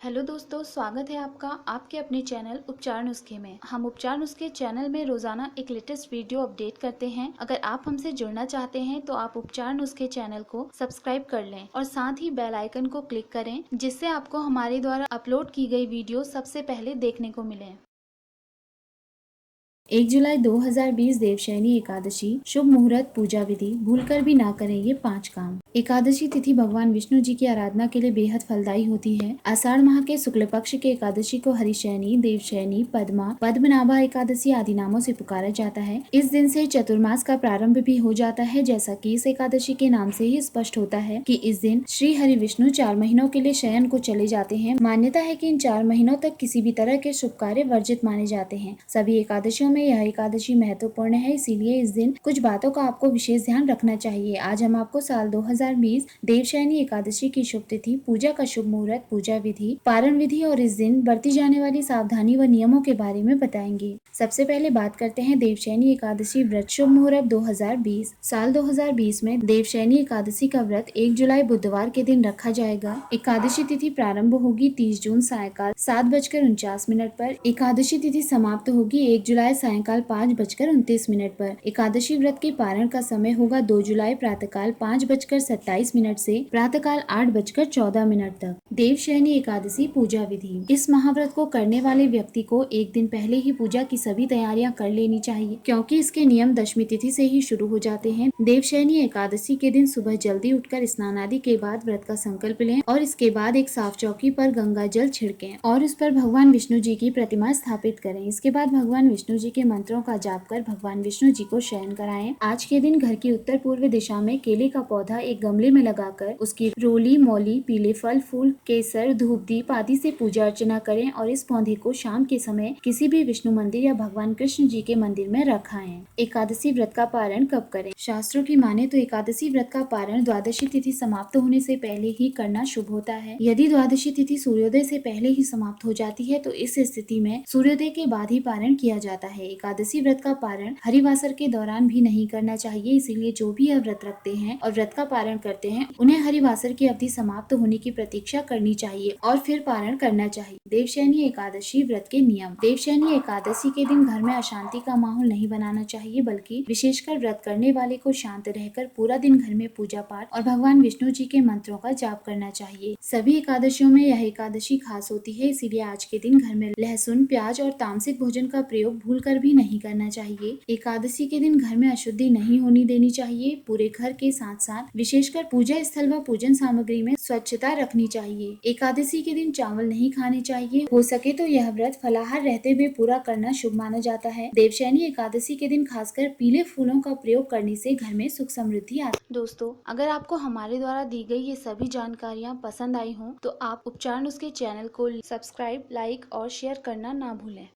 Hello दोस्तों, स्वागत है आपका आपके अपने चैनल उपचार नुस्खे में। हम उपचार नुस्खे चैनल में रोजाना एक लेटेस्ट वीडियो अपडेट करते हैं। अगर आप हमसे जुड़ना चाहते हैं तो आप उपचार नुस्खे चैनल को सब्सक्राइब कर लें और साथ ही बेल आइकन को क्लिक करें, जिससे आपको हमारे द्वारा अपलोड की गई वीडियो सबसे पहले देखने को मिले। 1 जुलाई 2020 देवशयनी एकादशी। शुभ मुहूर्त, पूजा विधि। भूलकर भी ना करें ये 5 काम। एकादशी तिथि भगवान विष्णु जी की आराधना के लिए बेहद फलदायी होती है। आषाढ़ माह के शुक्ल पक्ष के एकादशी को हरिशयनी, देवशयनी, पद्मा, पद्मनाभा एकादशी आदि नामों से पुकारा जाता है। इस दिन से चतुर्मास का प्रारंभ भी हो जाता है, जैसा कि इस एकादशी के नाम से ही स्पष्ट होता है कि इस दिन श्री हरि विष्णु 4 महीनों के लिए शयन को चले जाते हैं। मान्यता है कि इन 4 महीनों तक किसी भी तरह के शुभ कार्य वर्जित माने जाते हैं। सभी एकादशियों में यह एकादशी महत्वपूर्ण है, इसीलिए इस दिन कुछ बातों का आपको विशेष ध्यान रखना चाहिए। आज हम आपको साल 2020 देवशयनी एकादशी की शुभ तिथि, पूजा का शुभ मुहूर्त, पूजा विधि, पारण विधि और इस दिन बरती जाने वाली सावधानी व नियमों के बारे में बताएंगे। सबसे पहले बात करते हैं देवशयनी एकादशी व्रत। शुभ मुहूर्त 2020। साल 2020 में देवशयनी एकादशी का व्रत 1 जुलाई बुधवार के दिन रखा जाएगा। एकादशी तिथि प्रारंभ होगी 30 जून सायकाल 7:49 पर। एकादशी तिथि समाप्त होगी 1 जुलाई सायंकाल 5:29 पर। एकादशी व्रत के पारण का समय होगा 2 जुलाई प्रातःकाल 5:27 से प्रातःकाल 8:14 तक। देवशयनी एकादशी पूजा विधि। इस महाव्रत को करने वाले व्यक्ति को एक दिन पहले ही पूजा की सभी तैयारियां कर लेनी चाहिए, क्योंकि इसके नियम दशमी तिथि से ही शुरू हो जाते हैं। देवशयनी एकादशी के दिन सुबह जल्दी उठकर स्नान आदि के बाद व्रत का संकल्प लें और इसके बाद एक साफ चौकी पर गंगा जल छिड़कें और उस पर भगवान विष्णु जी की प्रतिमा स्थापित करें। इसके बाद भगवान विष्णु जी के मंत्रों का जाप कर भगवान विष्णु जी को शयन कराएं। आज के दिन घर की उत्तर पूर्व दिशा में केले का पौधा एक गमले में लगाकर उसकी रोली, मौली, पीले फल फूल, केसर, धूप दीप आदि से पूजा अर्चना करें और इस पौधे को शाम के समय किसी भी विष्णु मंदिर या भगवान कृष्ण जी के मंदिर में रखाएं। एकादशी व्रत का पारण कब करें? शास्त्रों की माने तो एकादशी व्रत का पारण द्वादशी तिथि समाप्त होने से पहले ही करना शुभ होता है। यदि द्वादशी तिथि सूर्योदय से पहले ही समाप्त हो जाती है तो इस स्थिति में सूर्योदय के बाद ही पारण किया जाता है। एकादशी व्रत का पारण हरिवासर के दौरान भी नहीं करना चाहिए, इसीलिए जो भी यह व्रत रखते हैं और व्रत का पारण करते हैं उन्हें हरिवासर की अवधि समाप्त होने की प्रतीक्षा करनी चाहिए और फिर पारण करना चाहिए। देवशयनी एकादशी व्रत के नियम। देवशयनी एकादशी के दिन घर में अशांति का माहौल नहीं बनाना चाहिए, बल्कि विशेषकर व्रत करने वाले को शांत रहकर पूरा दिन घर में पूजा पाठ और भगवान विष्णु जी के मंत्रों का जाप करना चाहिए। सभी एकादशियों में यह एकादशी खास होती है, इसीलिए आज के दिन घर में लहसुन, प्याज और तामसिक भोजन का प्रयोग भूलकर भी नहीं करना चाहिए। एकादशी के दिन घर में अशुद्धि नहीं होने देनी चाहिए। पूरे घर के साथ साथ विशेषकर पूजा स्थल व पूजन सामग्री में स्वच्छता रखनी चाहिए। एकादशी के दिन चावल नहीं खाने चाहिए। हो सके तो यह व्रत फलाहार रहते हुए पूरा करना शुभ माना जाता है। देवशयनी एकादशी के दिन खासकर पीले फूलों का प्रयोग करने से घर में सुख समृद्धि आती है। दोस्तों, अगर आपको हमारे द्वारा दी गई ये सभी जानकारियाँ पसंद आई हों तो आप उपचार नुस्खे चैनल को सब्सक्राइब, लाइक और शेयर करना ना भूलें।